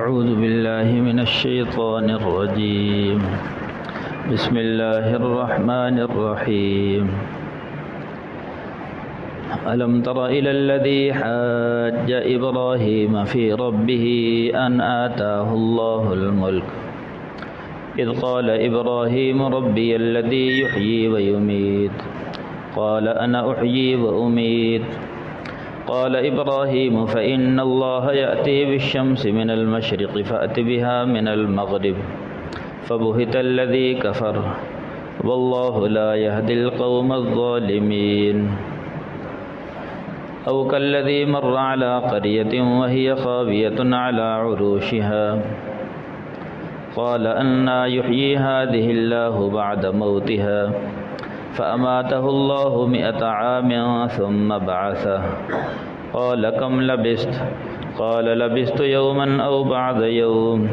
أعوذ بالله من الشيطان الرجيم. بسم الله الرحمن الرحيم. ألم تر إلى الذي حاج إبراهيم في ربه أن آتاه الله الملك إذ قال إبراهيم ربي الذي يحيي ويميت قال أنا أحيي وأميت قال إبراهيم فإن الله يأتي بالشمس من المشرق فأت بها من المغرب فبهت الذي كفر والله لا يهدي القوم الظالمين. أو كالذي مر على قرية وهي خاوية على عروشها قال أنى يحيي هذه الله بعد موتها فأماته الله 100 عام ثم بعثه قال كم لبثت قال لبثت يوما أو بعض يوم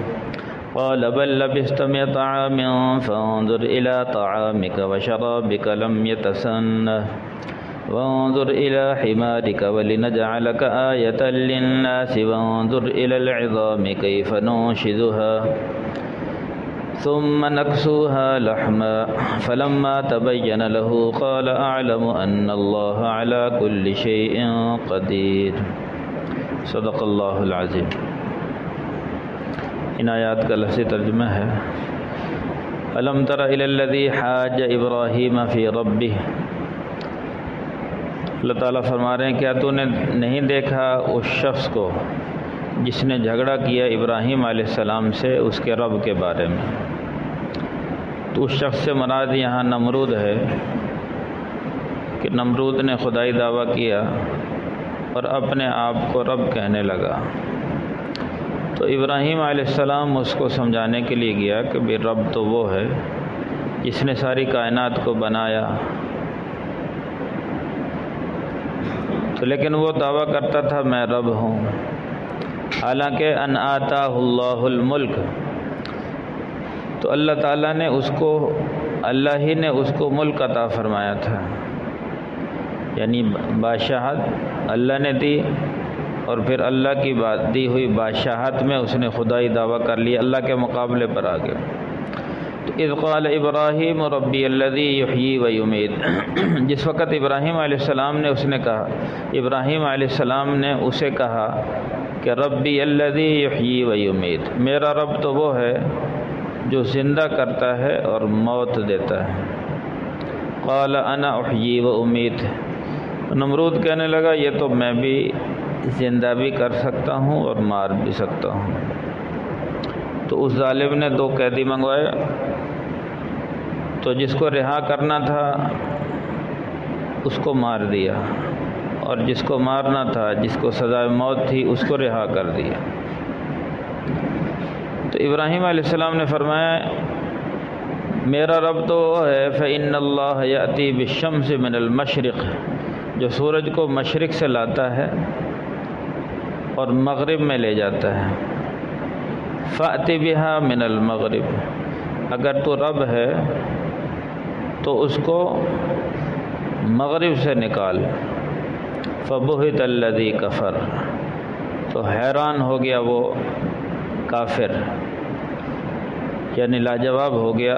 قال بل لبثت 100 عام فانظر إلى طعامك وشرابك لم يتسنه وانظر إلى حمارك ولنجعلك آية للناس وانظر إلى العظام كيف ننشزها ثم نكسوها لحما فلما تبين له قال أعلم أن الله على كل شيء قدير. صدق اللہ العظیم. ان آیات کا لفظی ترجمہ ہے الم تر الی الذی حاج ابراہیم فی ربہ. اللہ تعالیٰ فرما رہے ہیں کیا تو نے نہیں دیکھا اس شخص کو جس نے جھگڑا کیا ابراہیم علیہ السلام سے اس کے رب کے بارے میں. تو اس شخص سے مراد یہاں نمرود ہے کہ نمرود نے خدائی دعویٰ کیا اور اپنے آپ کو رب کہنے لگا. تو ابراہیم علیہ السلام اس کو سمجھانے کے لیے گیا کہ بھی رب تو وہ ہے جس نے ساری کائنات کو بنایا. تو لیکن وہ دعویٰ کرتا تھا میں رب ہوں، حالانکہ ان آتاہ اللہ الملک. تو اللہ تعالیٰ نے اللہ ہی نے اس کو ملک عطا فرمایا تھا، یعنی بادشاہت اللہ نے دی، اور پھر اللہ کی دی ہوئی بادشاہت میں اس نے خدائی دعویٰ کر لی، اللہ کے مقابلے پر آ گیا. تو اذ قال ابراہیم ربی الذی یحیی و یمیت. جس وقت ابراہیم علیہ السلام نے ابراہیم علیہ السلام نے اسے کہا کہ ربی الذی یحیی و یمیت، میرا رب تو وہ ہے جو زندہ کرتا ہے اور موت دیتا ہے. قال انا احیی و امیت. نمرود کہنے لگا یہ تو میں بھی زندہ بھی کر سکتا ہوں اور مار بھی سکتا ہوں. تو اس ظالم نے 2 قیدی منگوائے. تو جس کو رہا کرنا تھا اس کو مار دیا، اور جس کو مارنا تھا، جس کو سزائے موت تھی، اس کو رہا کر دیا. تو ابراہیم علیہ السلام نے فرمایا میرا رب تو وہ ہے فإن اللہ یأتی بالشمس من المشرق، جو سورج کو مشرق سے لاتا ہے اور مغرب میں لے جاتا ہے. فأت بہا من المغرب، اگر تو رب ہے تو اس کو مغرب سے نکال. فبہت الذی کفر، تو حیران ہو گیا وہ کافر، یعنی لاجواب ہو گیا،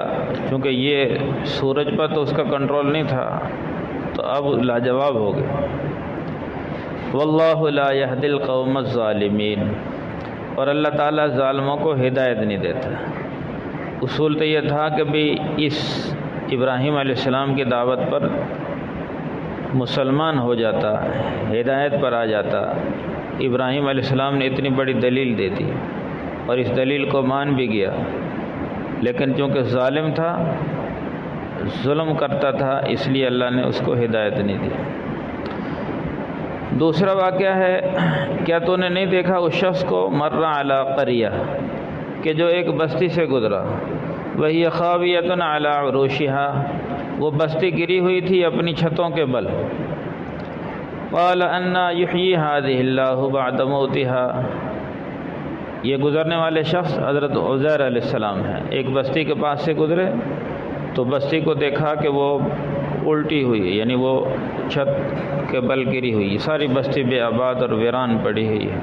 کیونکہ یہ سورج پر تو اس کا کنٹرول نہیں تھا، تو اب لاجواب ہو گیا. واللہ لا یہدی القوم الظالمین، اور اللہ تعالیٰ ظالموں کو ہدایت نہیں دیتا. اصول تو یہ تھا کہ بھی اس ابراہیم علیہ السلام کی دعوت پر مسلمان ہو جاتا، ہدایت پر آ جاتا. ابراہیم علیہ السلام نے اتنی بڑی دلیل دے دی اور اس دلیل کو مان بھی گیا، لیکن چونکہ ظالم تھا، ظلم کرتا تھا، اس لیے اللہ نے اس کو ہدایت نہیں دی. دوسرا واقعہ ہے کیا تو نے نہیں دیکھا اس شخص کو مر علی قریہ، کہ جو ایک بستی سے گزرا. وہی خاویۃ علی عروشها، وہ بستی گری ہوئی تھی اپنی چھتوں کے بل. قال انا یحیی هذه اللہ بعد موتها، یہ گزرنے والے شخص حضرت عزیر علیہ السلام ہیں. ایک بستی کے پاس سے گزرے تو بستی کو دیکھا کہ وہ الٹی ہوئی ہے، یعنی وہ چھت کے بل گری ہوئی، ساری بستی بے آباد اور ویران پڑی ہوئی ہے.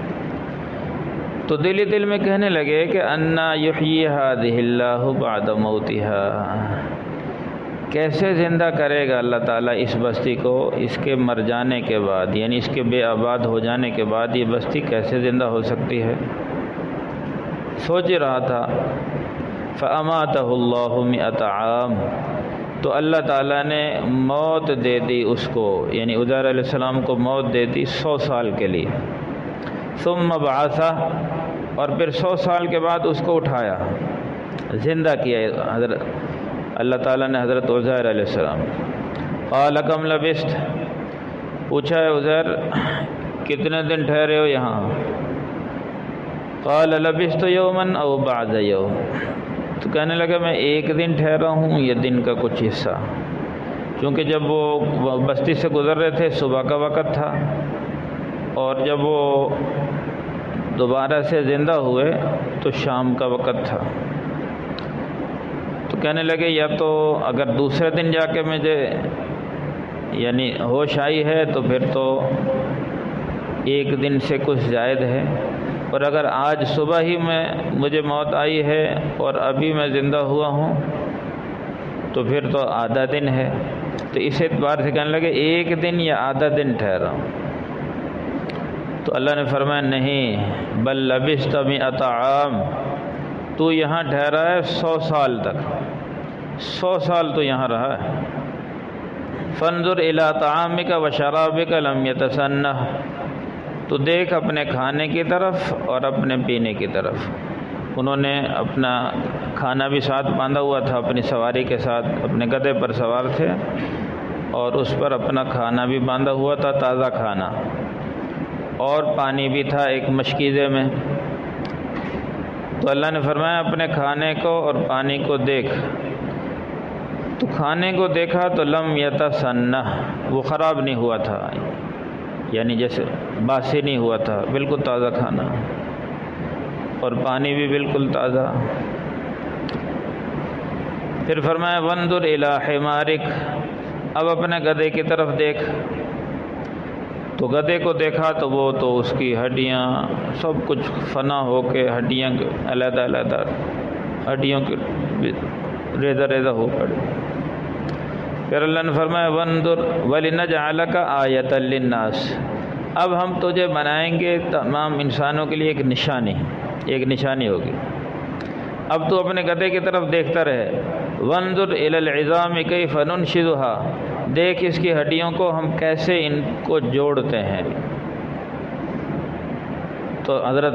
تو دل ہی دل میں کہنے لگے کہ انا یحیی ہذہ اللہ بعد موتہا، کیسے زندہ کرے گا اللہ تعالیٰ اس بستی کو اس کے مر جانے کے بعد، یعنی اس کے بے آباد ہو جانے کے بعد یہ بستی کیسے زندہ ہو سکتی ہے؟ سوچ رہا تھا۔ فَأَمَاتَهُ اللَّهُ مِئَةَ عَامٍ، تو اللہ تعالیٰ نے موت دے دی اس کو، یعنی عزیر علیہ السلام کو موت دے دی 100 سال کے لیے۔ ثُمَّ بَعَثَهُ، اور پھر 100 سال کے بعد اس کو اٹھایا، زندہ کیا حضرت اللہ تعالیٰ نے حضرت عزیر علیہ السلام۔ قال کم لبثت، پوچھا ہے عزیر کتنے دن ٹھہرے ہو یہاں؟ قال لبثت یوما او بعض یوم، تو کہنے لگا میں ایک دن ٹھہرا ہوں یا دن کا کچھ حصہ، کیونکہ جب وہ بستی سے گزر رہے تھے صبح کا وقت تھا، اور جب وہ دوبارہ سے زندہ ہوئے تو شام کا وقت تھا۔ تو کہنے لگے یا تو اگر دوسرے دن جا کے مجھے یعنی ہوش آئی ہے تو پھر تو ایک دن سے کچھ زائد ہے، اور اگر آج صبح ہی میں مجھے موت آئی ہے اور ابھی میں زندہ ہوا ہوں تو پھر تو آدھا دن ہے۔ تو اس اعتبار سے کہنے لگے ایک دن یا آدھا دن ٹھہرا ہوں۔ تو اللہ نے فرمایا نہیں، بل لبثت مئۃ عام، تو یہاں ٹھہرا ہے 100 سال تک، 100 سال تو یہاں رہا ہے۔ فانظر الی طعامک وشرابک لم یتسنہ، تو دیکھ اپنے کھانے کی طرف اور اپنے پینے کی طرف۔ انہوں نے اپنا کھانا بھی ساتھ باندھا ہوا تھا، اپنی سواری کے ساتھ اپنے گدھے پر سوار تھے، اور اس پر اپنا کھانا بھی باندھا ہوا تھا، تازہ کھانا، اور پانی بھی تھا ایک مشکیزے میں۔ تو اللہ نے فرمایا اپنے کھانے کو اور پانی کو دیکھ۔ تو کھانے کو دیکھا تو لم یتسنہ، وہ خراب نہیں ہوا تھا، یعنی جیسے باسی نہیں ہوا تھا، بالکل تازہ کھانا، اور پانی بھی بالکل تازہ۔ پھر فرمایا وانظر الی حمارک، اب اپنے گدھے کی طرف دیکھ۔ تو گدھے کو دیکھا تو وہ تو اس کی ہڈیاں سب کچھ فنا ہو کے، ہڈیاں علیحدہ علیحدہ، ہڈیوں کے ریزہ ریزہ ہو پڑے۔ پھر اللہ نے فرمایا وانظر وَلِنَجْعَلَكَ آیَةً لِلنَّاسِ، اب ہم تجھے بنائیں گے تمام انسانوں کے لیے ایک نشانی ہوگی۔ اب تو اپنے گدھے کی طرف دیکھتا رہے۔ وانظر الی العظام کیف ننشزها، دیکھ اس کی ہڈیوں کو ہم کیسے ان کو جوڑتے ہیں۔ تو حضرت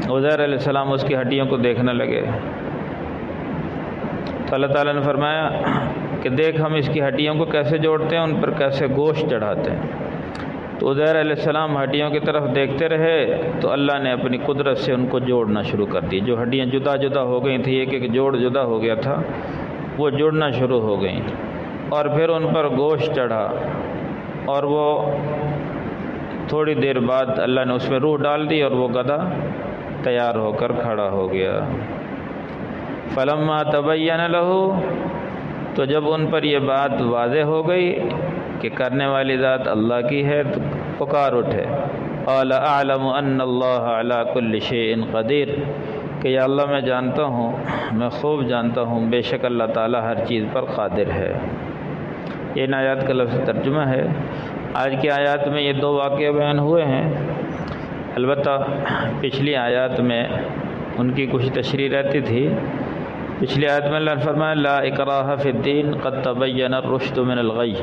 عزیر علیہ السلام اس کی ہڈیوں کو دیکھنے لگے۔ تو اللہ تعالیٰ نے فرمایا کہ دیکھ ہم اس کی ہڈیوں کو کیسے جوڑتے ہیں، ان پر کیسے گوشت چڑھاتے ہیں۔ تو عزیر علیہ السلام ہڈیوں کی طرف دیکھتے رہے تو اللہ نے اپنی قدرت سے ان کو جوڑنا شروع کر دی۔ جو ہڈیاں جدا جدا ہو گئی تھیں، ایک ایک جوڑ جدا ہو گیا تھا، وہ جڑنا شروع ہو گئیں، اور پھر ان پر گوشت چڑھا، اور وہ تھوڑی دیر بعد اللہ نے اس میں روح ڈال دی اور وہ گدھا تیار ہو کر کھڑا ہو گیا۔ فلما تبین لہ، تو جب ان پر یہ بات واضح ہو گئی کہ کرنے والی ذات اللہ کی ہے تو پکار اٹھے، قال اعلم ان اللہ علی کل شیء قدیر، کہ یا اللہ میں جانتا ہوں، میں خوب جانتا ہوں بے شک اللہ تعالیٰ ہر چیز پر قادر ہے۔ یہ ان آیات کا لفظ ترجمہ ہے۔ آج کی آیات میں یہ 2 واقعے بیان ہوئے ہیں، البتہ پچھلی آیات میں ان کی کچھ تشریح رہتی تھی۔ پچھلی آیت میں اللہ نے فرمایا لا اکراہ فی الدین قد تبین الرشد من الغی،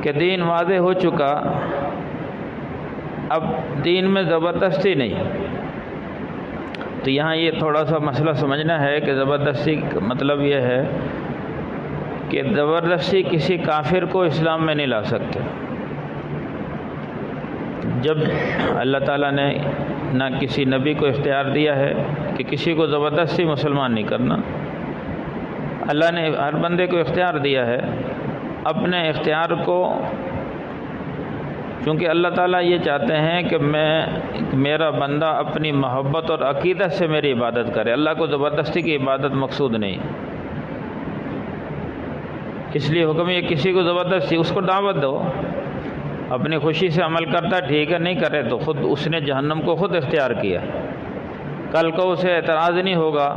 کہ دین واضح ہو چکا، اب دین میں زبردستی نہیں۔ تو یہاں یہ تھوڑا سا مسئلہ سمجھنا ہے کہ زبردستی کا مطلب یہ ہے کہ زبردستی کسی کافر کو اسلام میں نہیں لا سکتے۔ جب اللہ تعالیٰ نے نہ کسی نبی کو اختیار دیا ہے کہ کسی کو زبردستی مسلمان نہیں کرنا، اللہ نے ہر بندے کو اختیار دیا ہے۔ اپنے اختیار کو، کیونکہ اللہ تعالیٰ یہ چاہتے ہیں کہ میرا بندہ اپنی محبت اور عقیدت سے میری عبادت کرے، اللہ کو زبردستی کی عبادت مقصود نہیں۔ اس لیے حکم یہ کسی کو زبردستی، اس کو دعوت دو اپنی خوشی سے عمل کرتا ٹھیک ہے، نہیں کرے تو خود اس نے جہنم کو خود اختیار کیا، کل کو اسے اعتراض نہیں ہوگا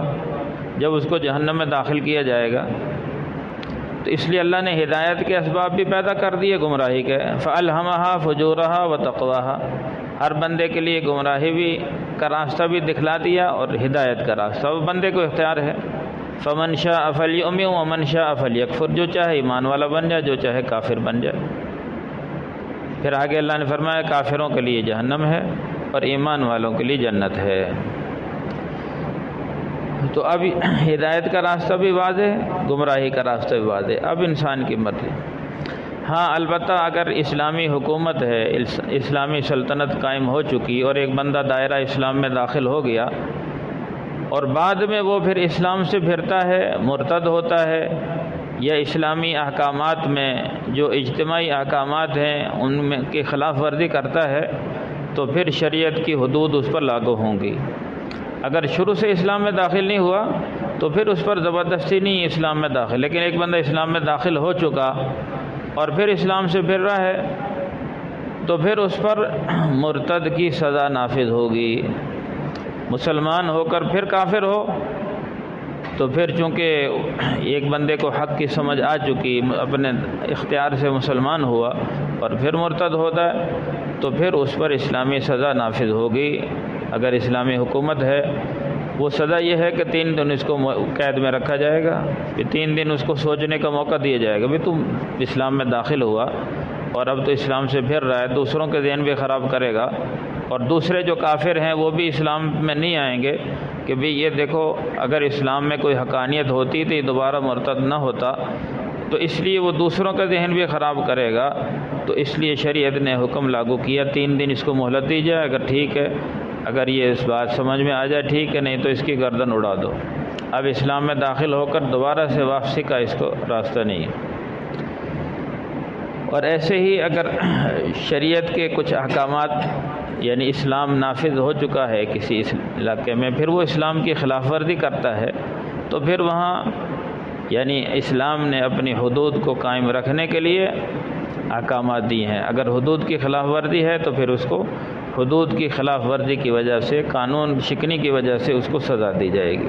جب اس کو جہنم میں داخل کیا جائے گا۔ تو اس لیے اللہ نے ہدایت کے اسباب بھی پیدا کر دیے گمراہی کے، فَأَلْهَمَهَا فُجُورَهَا وَتَقْوَاهَا، ہر بندے کے لیے گمراہی بھی کا راستہ بھی دکھلا دیا اور ہدایت کا راستہ وہ بندے کو اختیار ہے۔ فَمَنْ شَاءَ فَلْيُؤْمِنْ وَمَنْ شَاءَ فَلْيَكْفُرْ، جو چاہے ایمان والا بن جائے، جو چاہے کافر بن جائے۔ پھر آگے اللہ نے فرمایا کافروں کے لیے جہنم ہے اور ایمان والوں کے لیے جنت ہے۔ تو اب ہدایت کا راستہ بھی واضح ہے، گمراہی کا راستہ بھی واضح ہے، اب انسان کی مرضی۔ ہاں البتہ اگر اسلامی حکومت ہے، اسلامی سلطنت قائم ہو چکی اور ایک بندہ دائرہ اسلام میں داخل ہو گیا اور بعد میں وہ پھر اسلام سے پھرتا ہے، مرتد ہوتا ہے، یا اسلامی احکامات میں جو اجتماعی احکامات ہیں ان میں کی خلاف ورزی کرتا ہے، تو پھر شریعت کی حدود اس پر لاگو ہوں گی۔ اگر شروع سے اسلام میں داخل نہیں ہوا تو پھر اس پر زبردستی نہیں اسلام میں داخل، لیکن ایک بندہ اسلام میں داخل ہو چکا اور پھر اسلام سے پھر رہا ہے تو پھر اس پر مرتد کی سزا نافذ ہوگی۔ مسلمان ہو کر پھر کافر ہو تو پھر چونکہ ایک بندے کو حق کی سمجھ آ چکی، اپنے اختیار سے مسلمان ہوا اور پھر مرتد ہوتا ہے تو پھر اس پر اسلامی سزا نافذ ہوگی۔ اگر اسلامی حکومت ہے وہ سزا یہ ہے کہ 3 دن اس کو قید میں رکھا جائے گا، پھر 3 دن اس کو سوچنے کا موقع دیا جائے گا، بھی تم اسلام میں داخل ہوا اور اب تو اسلام سے پھر رہا ہے، دوسروں کے ذہن بھی خراب کرے گا، اور دوسرے جو کافر ہیں وہ بھی اسلام میں نہیں آئیں گے کہ بھی یہ دیکھو اگر اسلام میں کوئی حقانیت ہوتی تو یہ دوبارہ مرتد نہ ہوتا، تو اس لیے وہ دوسروں کا ذہن بھی خراب کرے گا۔ تو اس لیے شریعت نے حکم لاگو کیا 3 دن اس کو مہلت دی جائے، اگر ٹھیک ہے، اگر یہ اس بات سمجھ میں آ جائے ٹھیک ہے، نہیں تو اس کی گردن اڑا دو۔ اب اسلام میں داخل ہو کر دوبارہ سے واپسی کا اس کو راستہ نہیں ہے۔ اور ایسے ہی اگر شریعت کے کچھ احکامات یعنی اسلام نافذ ہو چکا ہے کسی علاقے میں، پھر وہ اسلام کی خلاف ورزی کرتا ہے تو پھر وہاں یعنی اسلام نے اپنی حدود کو قائم رکھنے کے لیے احکامات دی ہیں، اگر حدود کی خلاف ورزی ہے تو پھر اس کو حدود کی خلاف ورزی کی وجہ سے، قانون شکنی کی وجہ سے اس کو سزا دی جائے گی۔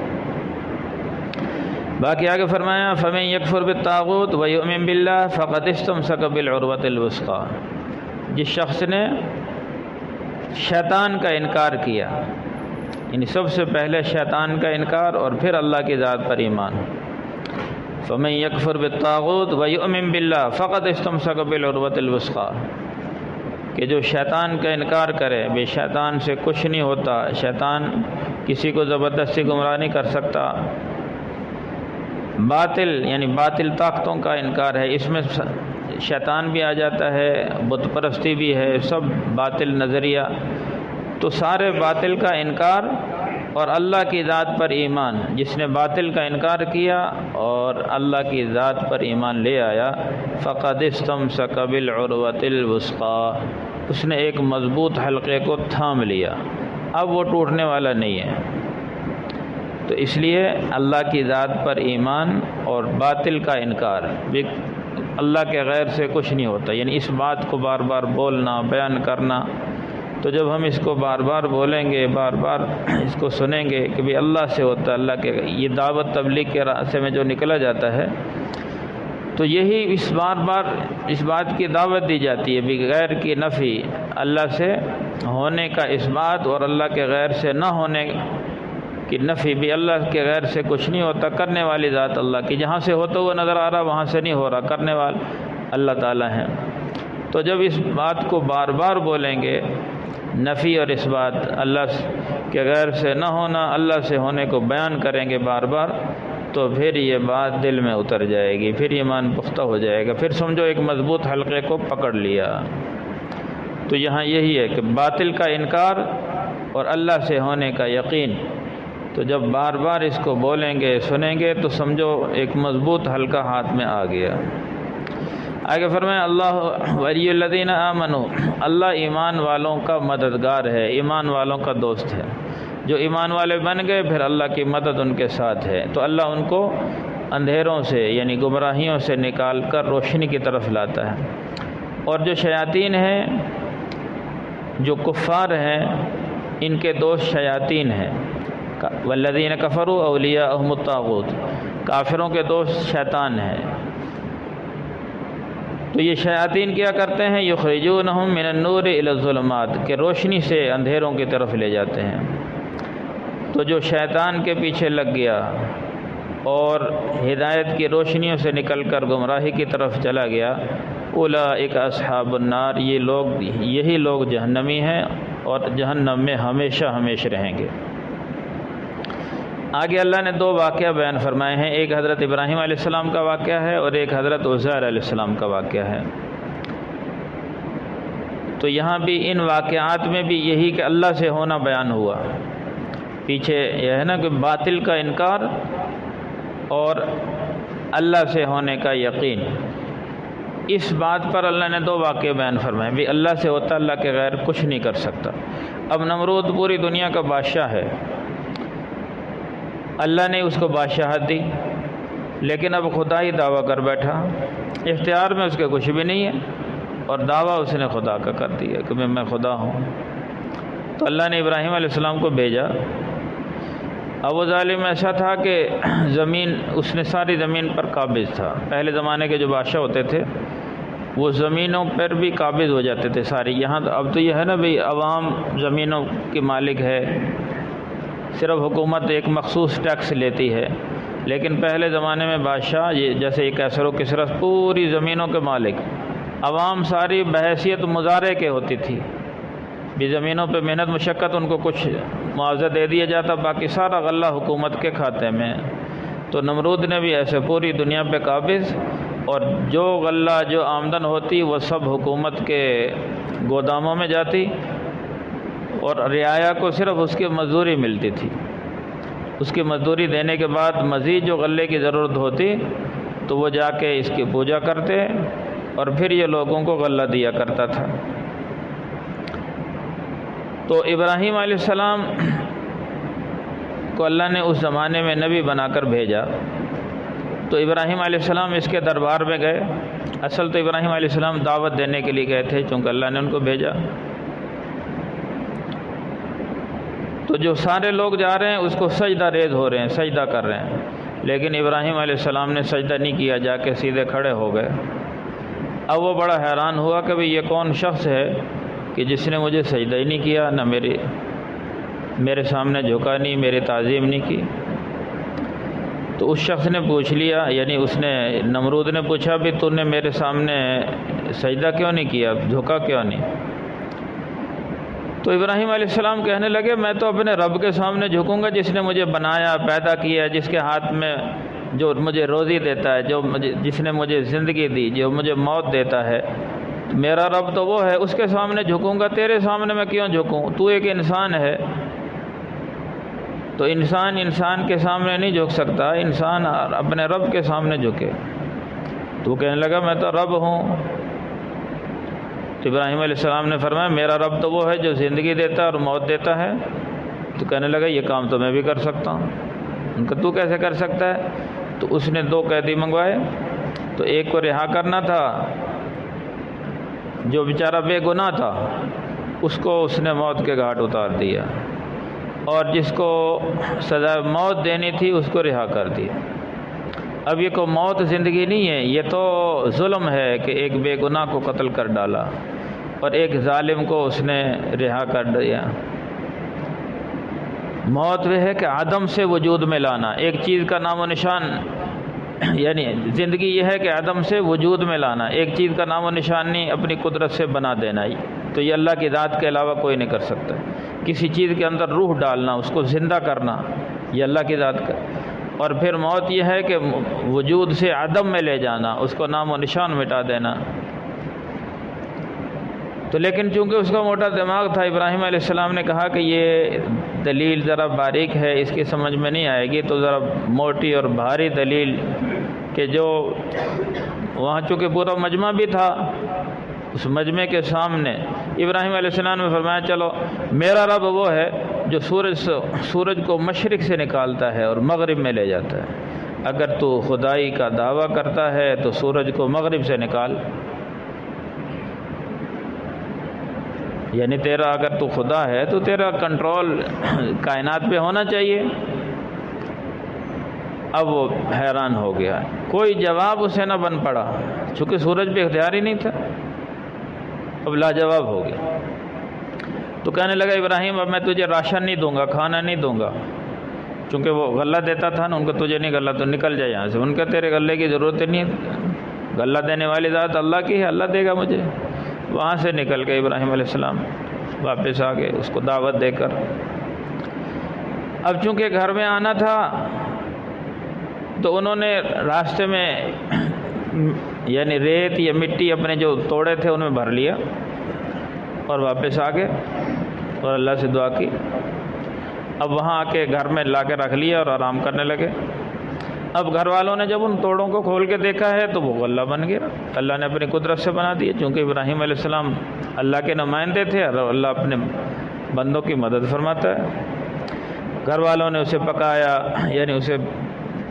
باقی آگے فرمایا فَمَن يَكْفُرْ بِالطَّاغُوتِ وَيُؤْمِن بِاللَّهِ فَقَدِ اسْتَمْسَكَ بِالْعُرْوَةِ الْوُثْقَىٰ، جس شخص نے شیطان کا انکار کیا، یعنی سب سے پہلے شیطان کا انکار اور پھر اللہ کی ذات پر ایمان۔ فَمَن يَكْفُرْ بِالطَّاغُوتِ وَيُؤْمِن بِاللَّهِ فَقَدِ اسْتَمْسَكَ بِالْعُرْوَةِ الْوُثْقَىٰ، کہ جو شیطان کا انکار کرے، بے شیطان سے کچھ نہیں ہوتا، شیطان کسی کو زبردستی گمراہ نہیں کر سکتا، باطل یعنی باطل طاقتوں کا انکار ہے، اس میں شیطان بھی آ جاتا ہے، بت پرستی بھی ہے، سب باطل نظریہ، تو سارے باطل کا انکار اور اللہ کی ذات پر ایمان۔ جس نے باطل کا انکار کیا اور اللہ کی ذات پر ایمان لے آیا، فقد استمسک بالعروۃ الوثقیٰ، اس نے ایک مضبوط حلقے کو تھام لیا، اب وہ ٹوٹنے والا نہیں ہے۔ تو اس لیے اللہ کی ذات پر ایمان اور باطل کا انکار، اللہ کے غیر سے کچھ نہیں ہوتا، یعنی اس بات کو بار بار بولنا، بیان کرنا، تو جب ہم اس کو بار بار بولیں گے، بار بار اس کو سنیں گے کہ بھی اللہ سے ہوتا ہے، اللہ کے، یہ دعوت تبلیغ کے راستے میں جو نکلا جاتا ہے تو یہی اس بات کی دعوت دی جاتی ہے بھی غیر کی نفی، اللہ سے ہونے کا اس بات اور اللہ کے غیر سے نہ ہونے کی نفی بھی، اللہ کے غیر سے کچھ نہیں ہوتا، کرنے والی ذات اللہ کی، جہاں سے ہوتا ہوا نظر آ رہا وہاں سے نہیں ہو رہا، کرنے والا اللہ تعالیٰ ہیں۔ تو جب اس بات کو بار بار بولیں گے، نفی اور اس بات، اللہ کے غیر سے نہ ہونا، اللہ سے ہونے کو بیان کریں گے بار بار، تو پھر یہ بات دل میں اتر جائے گی، پھر ایمان پختہ ہو جائے گا، پھر سمجھو ایک مضبوط حلقے کو پکڑ لیا۔ تو یہاں یہی ہے کہ باطل کا انکار اور اللہ سے ہونے کا یقین، تو جب بار بار اس کو بولیں گے، سنیں گے، تو سمجھو ایک مضبوط حلقہ ہاتھ میں آ گیا۔ آگے فرمایا اللہ ولی الذین آمنوا، اللہ ایمان والوں کا مددگار ہے، ایمان والوں کا دوست ہے، جو ایمان والے بن گئے پھر اللہ کی مدد ان کے ساتھ ہے، تو اللہ ان کو اندھیروں سے یعنی گمراہیوں سے نکال کر روشنی کی طرف لاتا ہے۔ اور جو شیاطین ہیں، جو کفار ہیں، ان کے دوست شیاطین ہیں۔ والذین کفروا اولیاءہم الطاغوت، کافروں کے دوست شیطان ہیں۔ تو یہ شیاطین کیا کرتے ہیں؟ یخرجونہم من النور الی الظلمات، کہ روشنی سے اندھیروں کی طرف لے جاتے ہیں۔ تو جو شیطان کے پیچھے لگ گیا اور ہدایت کی روشنیوں سے نکل کر گمراہی کی طرف چلا گیا، اولئک اصحاب النار، یہی لوگ جہنمی ہیں اور جہنم میں ہمیشہ ہمیشہ رہیں گے۔ آگے اللہ نے 2 واقعہ بیان فرمائے ہیں، ایک حضرت ابراہیم علیہ السلام کا واقعہ ہے اور ایک حضرت عزیر علیہ السلام کا واقعہ ہے۔ تو یہاں بھی ان واقعات میں بھی یہی کہ اللہ سے ہونا بیان ہوا۔ پیچھے یہ ہے نا کہ باطل کا انکار اور اللہ سے ہونے کا یقین، اس بات پر اللہ نے 2 واقعے بیان فرمائے بھی اللہ سے ہوتا، اللہ کے غیر کچھ نہیں کر سکتا۔ اب نمرود پوری دنیا کا بادشاہ ہے، اللہ نے اس کو بادشاہت دی، لیکن اب خدا ہی دعویٰ کر بیٹھا، اختیار میں اس کے کچھ بھی نہیں ہے اور دعویٰ اس نے خدا کا کر دیا کہ میں خدا ہوں۔ تو اللہ نے ابراہیم علیہ السلام کو بھیجا۔ اب وہ ظالم ایسا تھا کہ اس نے ساری زمین پر قابض تھا۔ پہلے زمانے کے جو بادشاہ ہوتے تھے وہ زمینوں پر بھی قابض ہو جاتے تھے ساری۔ یہاں اب تو یہ ہے نا بھئی عوام زمینوں کے مالک ہے، صرف حکومت ایک مخصوص ٹیکس لیتی ہے، لیکن پہلے زمانے میں بادشاہ جیسے کیسر و کسرا پوری زمینوں کے مالک، عوام ساری بحیثیت مزارع کے ہوتی تھی، بھی زمینوں پہ محنت مشقت ان کو کچھ معاوضہ دے دیا جاتا، باقی سارا غلہ حکومت کے کھاتے میں۔ تو نمرود نے بھی ایسے پوری دنیا پہ قابض، اور جو غلہ جو آمدن ہوتی وہ سب حکومت کے گوداموں میں جاتی اور رعایا کو صرف اس کی مزدوری ملتی تھی۔ اس کی مزدوری دینے کے بعد مزید جو غلے کی ضرورت ہوتی تو وہ جا کے اس کی پوجا کرتے اور پھر یہ لوگوں کو غلہ دیا کرتا تھا۔ تو ابراہیم علیہ السلام کو اللہ نے اس زمانے میں نبی بنا کر بھیجا۔ تو ابراہیم علیہ السلام اس کے دربار میں گئے۔ اصل تو ابراہیم علیہ السلام دعوت دینے کے لیے گئے تھے، چونکہ اللہ نے ان کو بھیجا۔ تو جو سارے لوگ جا رہے ہیں اس کو سجدہ ریز ہو رہے ہیں، سجدہ کر رہے ہیں، لیکن ابراہیم علیہ السلام نے سجدہ نہیں کیا، جا کے سیدھے کھڑے ہو گئے۔ اب وہ بڑا حیران ہوا کہ یہ کون شخص ہے کہ جس نے مجھے سجدہ ہی نہیں کیا، نہ میرے سامنے جھکا نہیں، میری تعظیم نہیں کی۔ تو اس شخص نے پوچھ لیا، یعنی اس نے نمرود نے پوچھا بھی تو نے میرے سامنے سجدہ کیوں نہیں کیا، جھکا کیوں نہیں؟ تو ابراہیم علیہ السلام کہنے لگے میں تو اپنے رب کے سامنے جھکوں گا جس نے مجھے بنایا، پیدا کیا، جس کے ہاتھ میں جو مجھے روزی دیتا ہے، جس نے مجھے زندگی دی، جو مجھے موت دیتا ہے، میرا رب تو وہ ہے، اس کے سامنے جھکوں گا، تیرے سامنے میں کیوں جھکوں؟ تو ایک انسان ہے، تو انسان کے سامنے نہیں جھک سکتا، انسان اپنے رب کے سامنے جھکے۔ تو وہ کہنے لگا میں تو رب ہوں۔ تو ابراہیم علیہ السلام نے فرمایا میرا رب تو وہ ہے جو زندگی دیتا ہے اور موت دیتا ہے۔ تو کہنے لگا یہ کام تو میں بھی کر سکتا ہوں۔ ان کا تو کیسے کر سکتا ہے؟ تو اس نے 2 قیدی منگوائے، تو ایک کو رہا کرنا تھا جو بیچارہ بے گناہ تھا، اس کو اس نے موت کے گھاٹ اتار دیا، اور جس کو سزا موت دینی تھی اس کو رہا کر دیا۔ اب یہ کو موت زندگی نہیں ہے، یہ تو ظلم ہے کہ ایک بے گناہ کو قتل کر ڈالا اور ایک ظالم کو اس نے رہا کر دیا۔ موت وہ ہے کہ عدم سے وجود میں لانا، ایک چیز کا نام و نشان، یعنی زندگی یہ ہے کہ عدم سے وجود میں لانا، ایک چیز کا نام و نشان نہیں، اپنی قدرت سے بنا دینا ہی۔ تو یہ اللہ کی ذات کے علاوہ کوئی نہیں کر سکتا۔ کسی چیز کے اندر روح ڈالنا، اس کو زندہ کرنا، یہ اللہ کی ذات کا۔ اور پھر موت یہ ہے کہ وجود سے عدم میں لے جانا، اس کو نام و نشان مٹا دینا۔ تو لیکن چونکہ اس کا موٹا دماغ تھا، ابراہیم علیہ السلام نے کہا کہ یہ دلیل ذرا باریک ہے، اس کی سمجھ میں نہیں آئے گی، تو ذرا موٹی اور بھاری دلیل کہ جو وہاں چونکہ پورا مجمع بھی تھا، اس مجمع کے سامنے ابراہیم علیہ السلام نے فرمایا چلو میرا رب وہ ہے جو سورج کو مشرق سے نکالتا ہے اور مغرب میں لے جاتا ہے، اگر تو خدائی کا دعویٰ کرتا ہے تو سورج کو مغرب سے نکال۔ یعنی تیرا اگر تو خدا ہے تو تیرا کنٹرول کائنات پہ ہونا چاہیے۔ اب وہ حیران ہو گیا، کوئی جواب اسے نہ بن پڑا، چونکہ سورج پہ اختیار ہی نہیں تھا، اب لاجواب ہو گیا۔ تو کہنے لگا ابراہیم اب میں تجھے راشن نہیں دوں گا، کھانا نہیں دوں گا، چونکہ وہ غلہ دیتا تھا نا، ان کو تجھے نہیں غلہ تو نکل جائے یہاں سے۔ ان کا تیرے غلے کی ضرورت نہیں ہے، غلہ دینے والی ذات اللہ کی ہے، اللہ دے گا مجھے۔ وہاں سے نکل کے ابراہیم علیہ السلام واپس آ گئے اس کو دعوت دے کر۔ اب چونکہ گھر میں آنا تھا تو انہوں نے راستے میں یعنی ریت یا مٹی اپنے جو توڑے تھے ان میں بھر لیا اور واپس آ گئے اور اللہ سے دعا کی۔ اب وہاں آ کے گھر میں لا کے رکھ لیا اور آرام کرنے لگے۔ اب گھر والوں نے جب ان توڑوں کو کھول کے دیکھا ہے تو وہ غلہ بن گیا، اللہ نے اپنی قدرت سے بنا دیا، چونکہ ابراہیم علیہ السلام اللہ کے نمائندے تھے اور اللہ اپنے بندوں کی مدد فرماتا ہے۔ گھر والوں نے اسے پکایا، یعنی اسے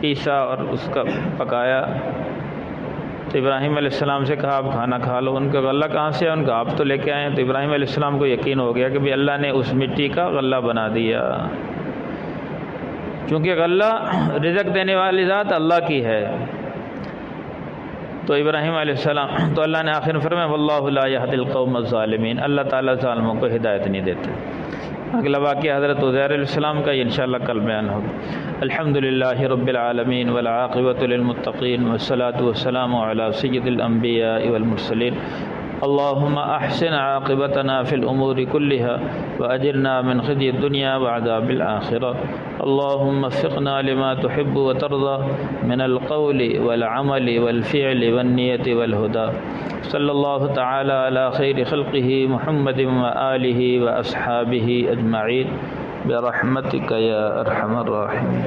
پیسا اور اس کا پکایا۔ تو ابراہیم علیہ السلام سے کہا آپ کھانا کھا لو۔ ان کا غلہ کہاں سے ہے؟ ان کا آپ تو لے کے آئے ہیں۔ تو ابراہیم علیہ السلام کو یقین ہو گیا کہ بھی اللہ نے اس مٹی کا غلہ بنا دیا، چونکہ غلہ رزق دینے والی ذات اللہ کی ہے۔ تو ابراہیم علیہ السلام تو اللہ نے آخر میں فرمایا واللہ لا یہدی القوم الظالمین، اللہ تعالیٰ ظالموں کو ہدایت نہیں دیتے۔ اگلا واقعہ حضرت عزیر علیہ السلام کا، یہ انشاءاللہ کل بیان ہوگا۔ الحمدللہ رب العالمین والعاقبۃ للمتقین والصلاة والسلام علی سید الانبیاء والمرسلین۔ اللہم احسن عاقبتنا فی الامور کلہا واجرنا من خزی الدنیا وعذاب الآخرہ۔ اللہم وفقنا لما تحب وترضى من القول والعمل والفعل والنیت والہدى۔ صلی اللہ تعالی علی خیر خلقہ محمد وآلہ واصحابہ اجمعین برحمتک یا ارحم الراحمین۔